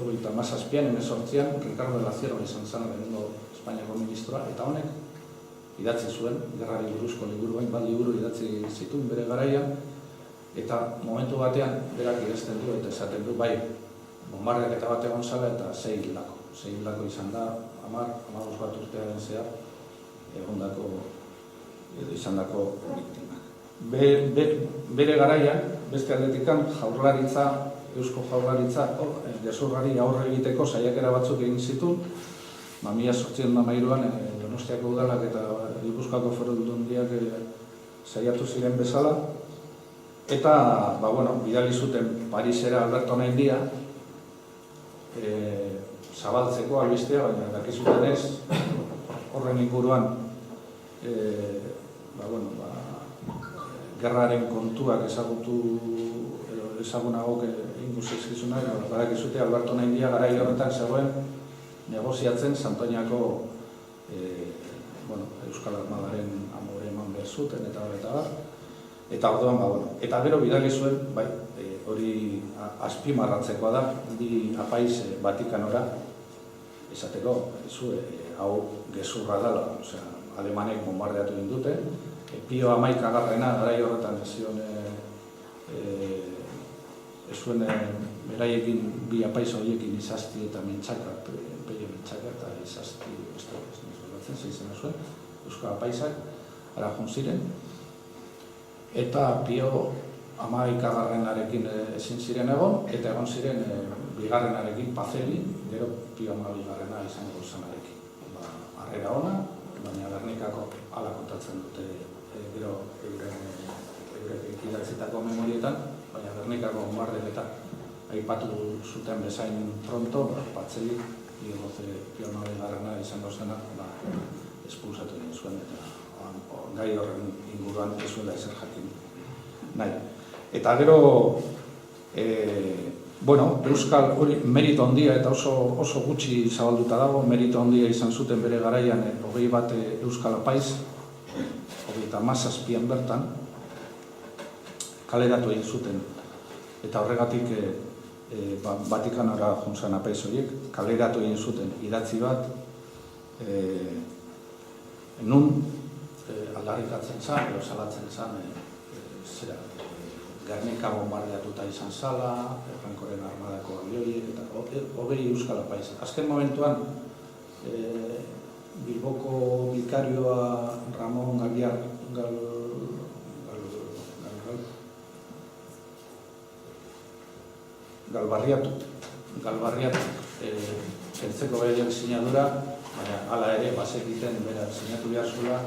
1977an, Ricardo de la Sierra izan zen lehenengo Espainiako ministroa, eta honek idatzi zuen, gerrari buruzko liburu, hainbat liburu idatzi zituen bere garaian, eta momentu batean berak idazten du eta esaten du, bombardaketa bat egon zela eta 6 hilako izan da, 15 bat urtearen zehar, izandako biktimak. Bere garaian, beste aldetikan, Eusko Jaurlaritza, gezurrari aurre egiteko saiakera batzuk egin zituen, 1813an Donostiako udalak eta Gipuzkoako Foru Aldundiak saiatu ziren bezala, eta, bidali zuten Parisera Alberto Naindia, zabaltzeko albistea, baina dakizuten ez, horren inguruan gerraren kontuak ezagunagok ingo zizkizunak, badakizute Alberto Naindia garai horretan zegoen negoziatzen Santoñako Euskal Armadaren amore eman behar zuten, eta orduan, eta gero bidali zuen, hori azpimarratzekoa da, bi apaiz Vatikanora, esateko, hau gezurra dela, Alemanek bombardeatu egin dute, Pio Hamaikagarrena garai horretan ez zuen beraiekin bi apaiz horiekin Izazti eta Mentxaka, Peio Mentxaka eta Izazti, zeizen zuen, Euskal Apaizak, ara joan ziren, eta Pio Hamaikagarrenarekin ezin ziren egon, eta egon ziren bigarrenarekin Pazeli, gero Pio Hamaikagarrena izango zanarekin. Harrera ona, baina Gernikako hala kontatzen dute gero eurek idatzitako memorietan, baina Gernikako bombardeketan aipatu zuten bezain pronto, Pazeli, Pio Hamaikagarrena izango zena, espulsatu egin zuen, eta gai horren inguruan ez zuela ezer jakin nahi. Eta gero, Euskal hori merito handia eta oso gutxi zabalduta dago, merito handia izan zuten bere garaian 21 Euskal Apaiz, 37an bertan, kaleratu egin zuten. Eta horregatik Vatikanora joan apaiz horiek, kaleratu egin zuten idatzi bat, nun aldarrikatzen zen, edo salatzen zen, Gernika bombardeatuta izan zala, Francoren armadako avioiek, eta 20 Euskal Apaiz. Azken momentuan, Bilboko bikarioa Ramon Galbarriatu kentzeko behar sinadura, baina hala ere bazekiten bera sinatu behar zula,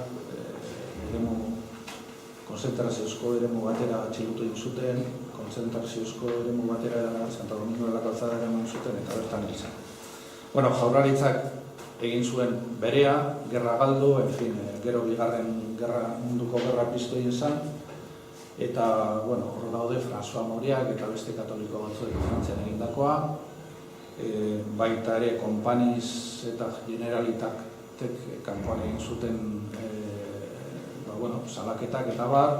konzentraziozko eremu batera atxilutu egin zuten, konzentraziozko eremu batera Santa Domingo de la Calzada eraman zuten, eta bertan izan. Jaurlaritzak egin zuen berea, gerra galdu, gero bigarren munduko gerra piztu egin zen, Eta, bueno, hor daude François Moriak eta beste katoliko batzuek Frantzian egindakoa, baita ere Kompaniz eta Generalitatek kanpoan egin zuten salaketak eta bar,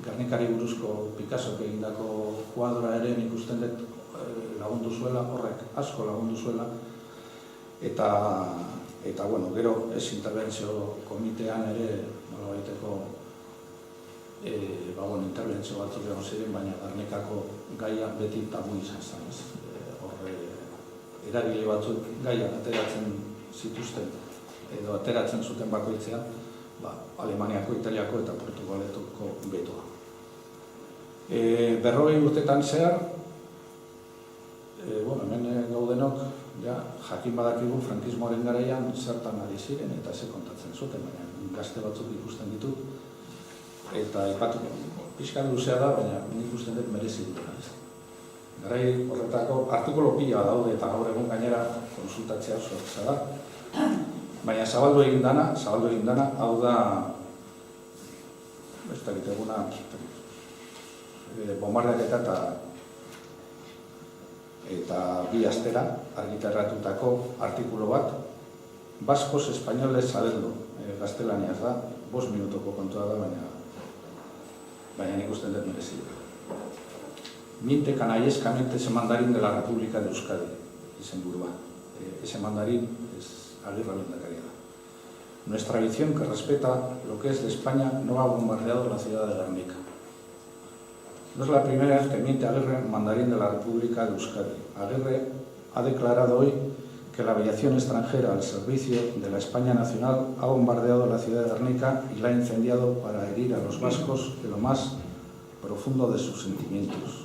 Gernikari buruzko Picassok egindako kuadroa ere nik usten dut lagundu zuela, horrek asko lagundu zuela, eta bueno, gero ez interbentzio komitean ere nolabaiteko interbentzio batzuk egon ziren, baina Gernikako gaia beti tabu izan zen. Horre eragile batzuk gaia ateratzen zituzten edo ateratzen zuten bakoitzean, Alemaniako, Italiako eta Portugaletoko betoa. 40 urtetan zehar, hemen gaudenok jakin badakigu frankismoaren garaian zertan ari ziren eta ze kontatzen zuten, baina gazte batzuk ikusten ditut, eta ipatuko, pixkan luzea da, baina nik ikusten dut merezi dutena. Garai horretako artikulu pila daude eta gaur egun gainera konsultatzea sortza da, baina zabaldu egin dana, hau da, ez dakit eguna, bombardaketa eta bi astera argitarratutako artikulu bat, Baskos Españoles saberlo, gaztelaniaz da, 5 minutoko kontua da, baina nik usten dut merezi dut. Miente canallescamente ese mandarín de la República de Euskadi, izenburua. Ese mandarín es Agirre Lehendakaria. Nuestra visión, que respeta lo que es de España, no ha bombardeado la ciudad de Gernika. No es la primera vez que miente Agirre, mandarín de la República de Euskadi. Agirre ha declarado hoy que la aviación extranjera al servicio de la España nacional ha bombardeado la ciudad de Gernika y la ha incendiado para herir a los vascos de lo más profundo de sus sentimientos.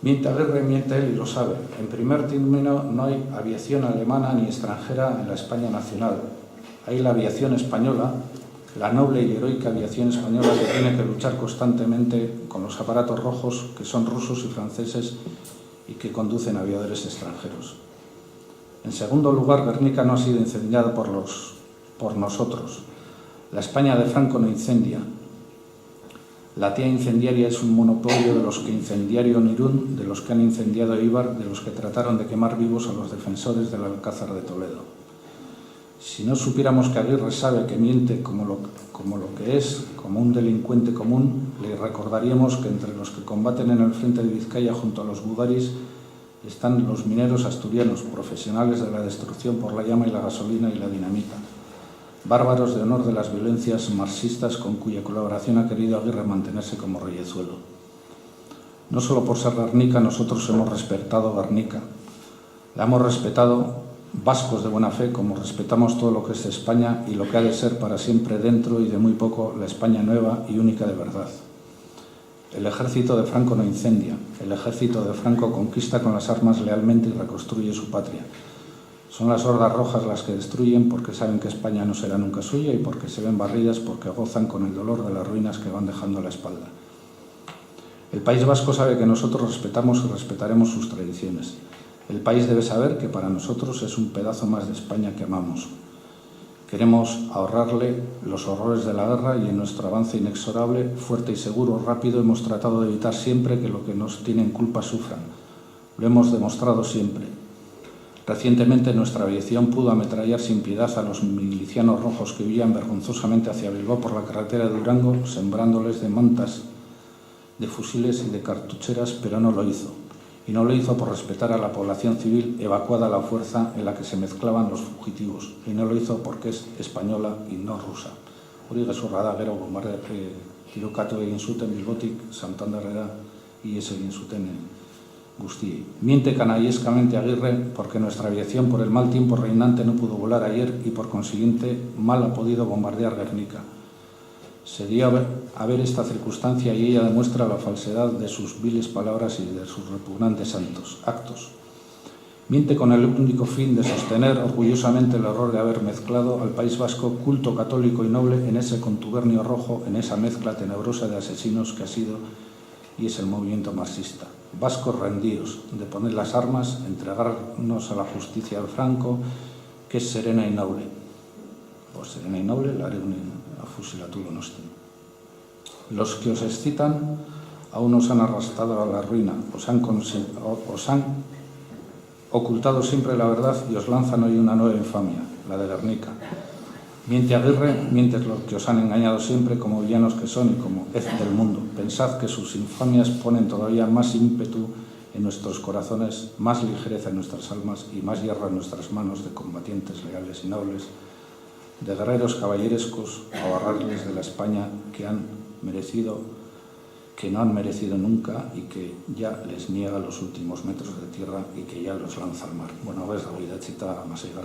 Miente Agirre, miente él y lo sabe. En primer término, no hay aviación alemana ni extranjera en la España nacional. Hay la aviación española, la noble y heroica aviación española que tiene que luchar constantemente con los aparatos rojos que son rusos y franceses y que conducen aviadores extranjeros. En segundo lugar, Gernika no ha sido incendiada por nosotros. La España de Franco no incendia. La tía incendiaria es un monopolio de los que incendiaron Irún, de los que han incendiado Eibar, de los que trataron de quemar vivos a los defensores del Alcázar de Toledo. Si no supiéramos que Agirre sabe que miente como lo que es, como un delincuente común, le recordaríamos que entre los que combaten en el frente de Vizcaya junto a los gudaris están los mineros asturianos, profesionales de la destrucción por la llama y la gasolina y la dinamita. Bárbaros de honor de las violencias marxistas con cuya colaboración ha querido Agirre mantenerse como reyezuelo. No solo por ser Gernika, nosotros hemos respetado Gernika. La hemos respetado vascos de buena fe, como respetamos todo lo que es España y lo que ha de ser para siempre dentro y de muy poco la España nueva y única de verdad. El ejército de Franco no incendia. El ejército de Franco conquista con las armas lealmente y reconstruye su patria. Son las hordas rojas las que destruyen porque saben que España no será nunca suya y porque se ven barridas porque gozan con el dolor de las ruinas que van dejando a la espalda. El País Vasco sabe que nosotros respetamos y respetaremos sus tradiciones. El país debe saber que para nosotros es un pedazo más de España que amamos. Queremos ahorrarle los horrores de la guerra y en nuestro avance inexorable, fuerte y seguro, rápido, hemos tratado de evitar siempre que lo que nos tienen culpa sufran. Lo hemos demostrado siempre. Recientemente nuestra aviación pudo ametrallar sin piedad a los milicianos rojos que huían vergonzosamente hacia Bilbao por la carretera de Durango, sembrándoles de mantas, de fusiles y de cartucheras, pero no lo hizo. Y no lo hizo por respetar a la población civil evacuada a la fuerza en la que se mezclaban los fugitivos. Y no lo hizo porque es española y no rusa. Hori gezurra da, gero tirokatu egin zuten Bilbotik, Santanderrera ihes egin zuten guztiei. Miente canallescamente Agirre porque nuestra aviación por el mal tiempo reinante no pudo volar ayer y por consiguiente mal ha podido bombardear Gernika. Sería a ver esta circunstancia y ella demuestra la falsedad de sus viles palabras y de sus repugnantes actos. Miente con el único fin de sostener orgullosamente el error de haber mezclado al País Vasco, culto católico y noble, en ese contubernio rojo, en esa mezcla tenebrosa de asesinos que ha sido y es el movimiento marxista. Vascos rendidos, de poner las armas, entregarnos a la justicia de Franco, que es serena y noble. por Serena y Noble, Laregunen afusilatu Donosti. Los que os excitan aún os han arrastrado a la ruina, os han ocultado siempre la verdad y os lanzan hoy una nueva infamia, la de Guernica. Miente Aguirre, mientes los que os han engañado siempre como villanos que son y como hez del mundo. Pensad que sus infamias ponen todavía más ímpetu en nuestros corazones, más ligereza en nuestras almas y más hierro en nuestras manos de combatientes leales y nobles, de guerreros caballerescos a barrarles de la España que no han merecido nunca y que ya les niega los últimos metros de tierra y que ya los lanza al mar. Bueno, ez dago idatzita 16.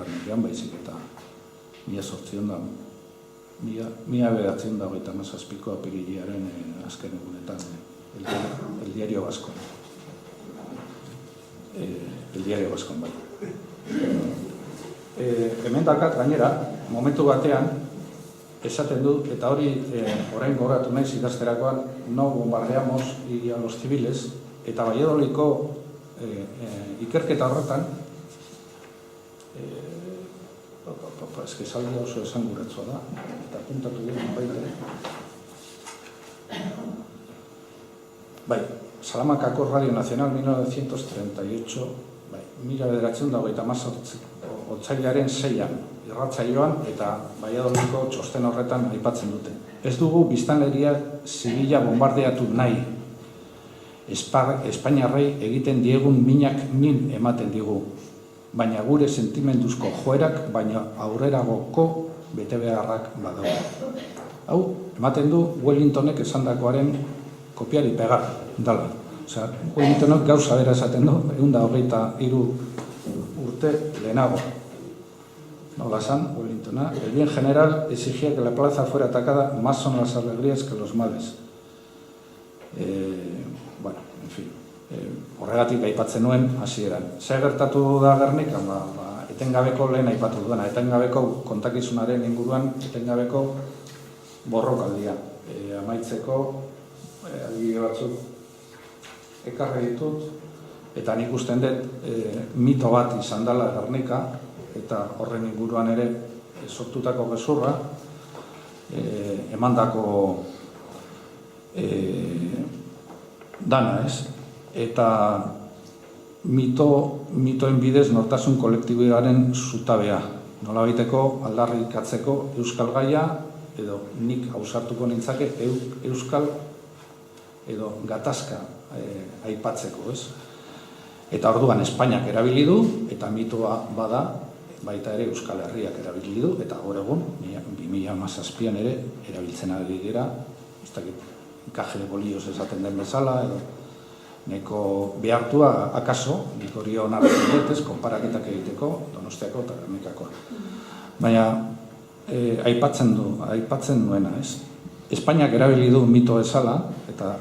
baizik eta 1937ko apirilaren azken egunetan, el diario vasco. El diario vasco, bai. Hemen dakat gainera, momentu batean, esaten du, eta hori orain gogoratu naiz idazterakoan, no bombardeamos y a los civiles, eta Valladolidko ikerketa horretan, ez que saldi oso esanguratsua da, eta puntatu dut baita. Bai, Salamakako Radio Nacional 1938, bai, 1938 otsailaren 6an, irratsaioan eta Valladolidko txosten horretan aipatzen dute. Ez dugu biztanleria zibila bombardeatu nahi. Espainiarrei egiten diegun minak min ematen digu, baina gure sentimenduzko joerak, baina aurreragoko betebeharrak badaude. Hau, ematen du Wellingtonek esandakoaren kopiari pegar, dala. Osea, Wellingtonek gauza bera esaten du, 123 urte lehenago. Nola esan, Wellingtona, el bien general exigía que la plaza fuera atacada, más son las alegrías que los males. Bueno, en fin, horregatik aipatzen nuen hasieran. Zer gertatu da Gernikan? Etengabeko lehen aipatu duena, etengabeko kontakizunaren inguruan, etengabeko borrokaldia. Amaitzeko, adibide batzuk ekarri ditut, eta nik usten dut mito bat izan dela Gernika, eta horren inguruan ere sortutako gezurra, emandako dana, ez? Eta mitoen bidez nortasun kolektiboaren zutabea. Nolabaiteko aldarrikatzeko euskal gaia, edo nik ausartuko nintzake euskal edo gatazka aipatzeko, ez? Eta orduan Espainiak erabili du, eta mitoa bada, baita ere Euskal Herriak erabili du, eta gaur egun, 2017an ere, erabiltzen ari dira, ez dakit, kaje de bolillos esaten den bezala, edo neko behartua, akaso, nik hori hona betez, konparaketak egiteko, Donostiako eta Gernikakoa. Baina, aipatzen duena, ez? Espainiak erabili du mito ezala, eta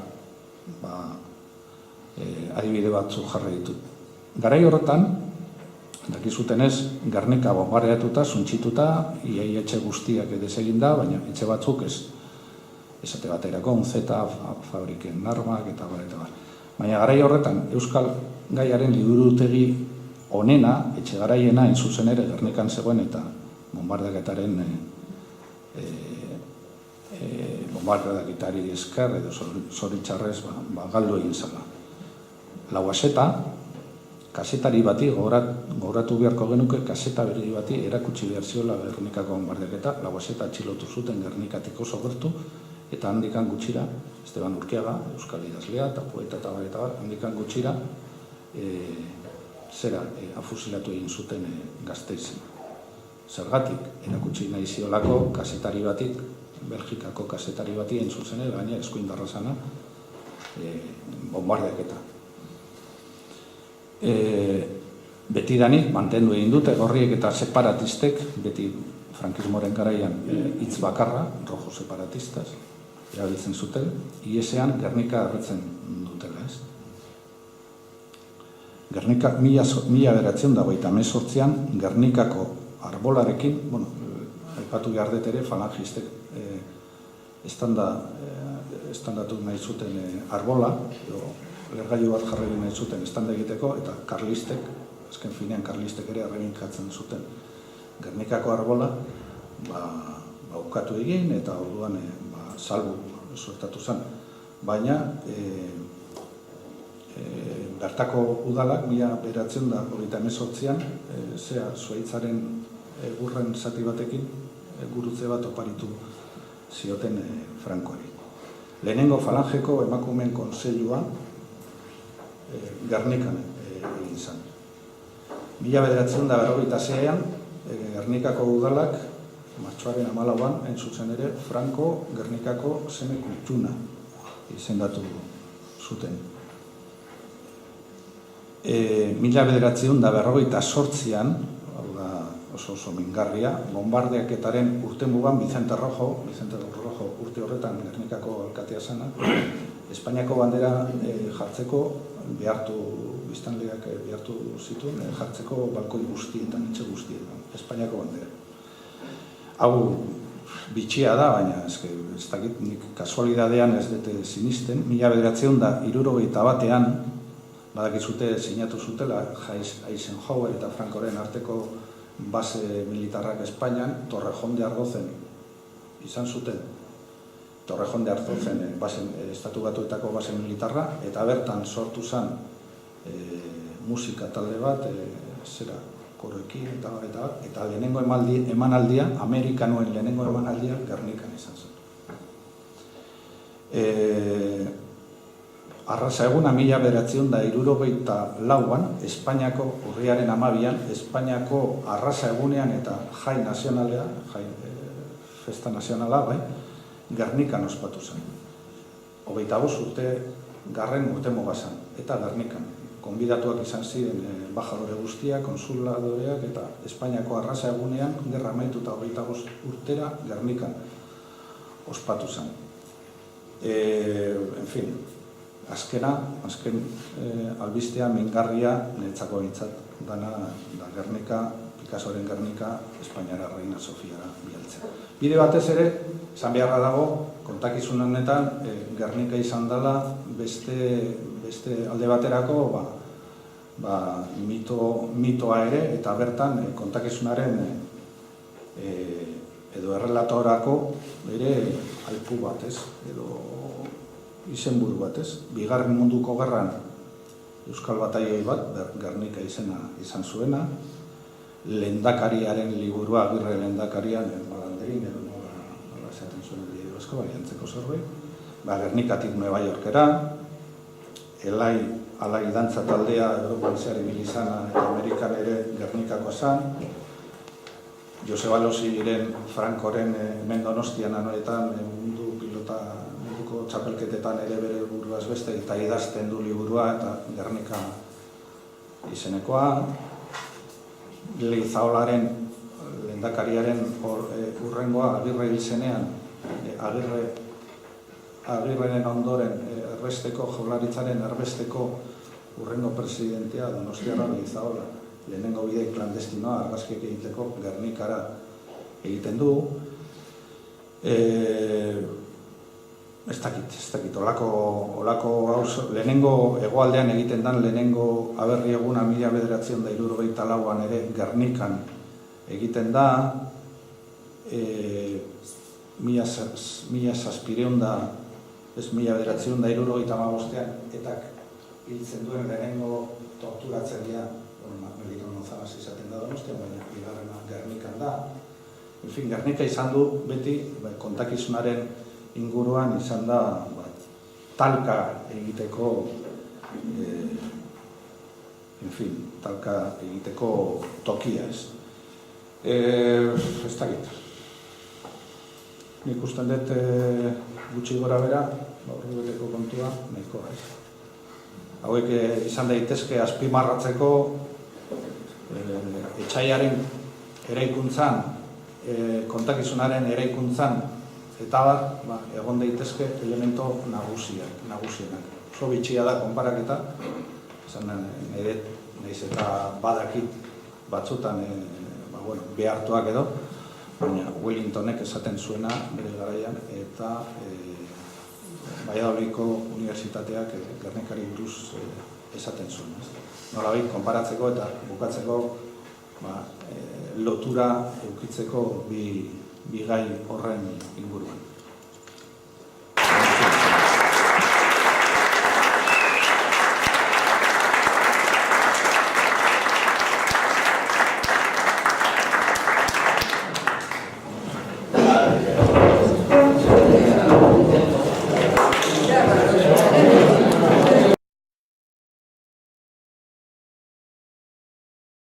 adibide batzu jarri ditut. Garai horretan, dakizutenez, Gernika bombardeatuta, suntxituta, iai etxe guztiak deseginda, baina etxe batzuk ez. Esate baterako, unzeta, fabriken armak, eta bar. Baina garai horretan, euskal gaiaren liburutegi onena, etxe garaiena, zuzen ere, Gernikan zegoen, eta bombardaketaren bombardaketari esker, edo zoritxarrez, galdu egin zela. Lauaseta, kasetari bati, gogoratu beharko genuke, kaseta berri bati erakutsi behar ziola Gernikako bombardaketa, Lauaseta atxilotu zuten Gernikatik oso gertu, eta handikan gutxira, Esteban Urkiaga, euskal idazlea, eta poeta eta bar, handikan gutxira, afusilatu egin zuten Gasteizen. Zergatik, erakutsi nahi ziolako kasetari batik, Belgikako kasetari bati egin zuzen, baina eskuindarra zana, bombardaketa. Betidanik mantendu egin dute gorriek eta separatistek, beti frankismoren garaian hitz bakarra, rojo separatistas, erabiltzen zuten, iesean Gernika erretzen dutela, ez? Gernika, 1928an, Gernikako arbolarekin, aipatu behar dut ere, falangistek estandatu nahi zuten arbola, lergailu bat jarri nahi zuten estanda egiteko, eta karlistek, azken finean karlistek ere errebinkatzen zuten Gernikako arbola, ukatu egin eta orduan salbu sortatu zen. Baina bertako udalak 1938an Zuhaitzaren egurren zati batekin gurutze bat oparitu zioten Frankoari. Lehenengo falangeko emakumeen konseilua Gernikan egin zen. 1946an Gernikako udalak martxoaren 14an hain zuzen ere Franco Gernikako seme kultuna izendatu zuten. 1948an, oso mingarria, bombardeaketaren urtemugan Vicente Rojo urte horretan Gernikako alkatea zena, Espainiako bandera jartzeko biztanleak behartu zituen jartzeko balkoi guztietan, etxe guztietan, Espainiako bandera. Hau bitxia da, baina ez dakit nik kasualidadean ez dute sinisten, 1961an badakizute sinatu zutela Eisenhower eta Francoren arteko base militarrak Espainian, Torrejón de Ardozen izan zuten. Torrejón de Ardozen estatu batuetako base militarra, eta bertan sortu zen musika talde bat, koroekin eta lehenengo emanaldia, Amerikanoen lehenengo emanaldia Gernikan izan zen. Arrasa eguna 1964an, Espainiako urriaren 12an, Espainiako arrasa egunean eta jai nazionalea, festa nazionala, Gernikan ospatu zen. 25 urte garren urtemuga zen, eta Gernikan. Konbidatuak izan ziren embajadore guztiak, konsuladoreak eta Espainiako arrasa egunean, gerra amaitu eta 25 urtera Gernikan ospatu zen. En fin, azken albistea mingarria niretzako bintzat dana da Gernika, Picassoren Gernika, Espainiara Reina Sofiara bialtzea. Bide batez ere, esan beharra dago, kontakizun honetan Gernika izan dela beste alde baterako mitoa ere, eta bertan kontakizunaren edo errelatorako ere aipu bat, edo izenburu bat, Bigarren Munduko Gerran Euskal Bataioi bat, Gernika izena izan zuena, lehendakariaren liburua, Agirre lehendakarian, Balanderin, edo nola esaten zuen edo asko, baina antzeko zerbait, Gernikatik Nueva Yorkera, Alai dantza taldea, Europa izari bilizana, eta Amerikan ere Gernikako zan, Joseba Losiren Francoren hemen Donostian anoetan mundu pilota txapelketetan ere bere buruaz beste eta idazten du liburua eta Gernika izenekoa. Leizaolaren lehendakariaren urrengoa Agirre hil zenean, Agirreren ondoren erbesteko, Jaurlaritzaren erbesteko urrengo presidentea Donostiarra Leizaola. Lehenengo bidei klandestinoa argazkiek egiteko Gernikara egiten du. Ez dakit, olako lehenengo hegoaldean egiten den lehenengo aberri eguna 1964an ere Gernikan egiten da. 1965an etak hiltzen duen lehenengo torturatzailea, Melito González izaten da Donostian, baina bigarrena Gernikan da. En fin, Gernika izan du beti kontakizunaren inguruan izan da talka egiteko tokia, ez dakit. Nik usten dut gutxi gora bera, ordubeteko kontua, nahikoa, ez. Hauek izan daitezke azpimarratzeko etxaiaren eraikuntzan, kontakizunaren eraikuntzan, eta egon daitezke elemento nagusienak. Oso bitxia da konparaketa, nahiz eta badakit batzutan behartuak edo, baina Wellingtonek esaten zuena bere garaian, eta Valladolidko Unibertsitateak Gernikari buruz esaten zuen. Nolabait, konparatzeko eta bukatzeko lotura eukitzeko bi bigai horren inguruan.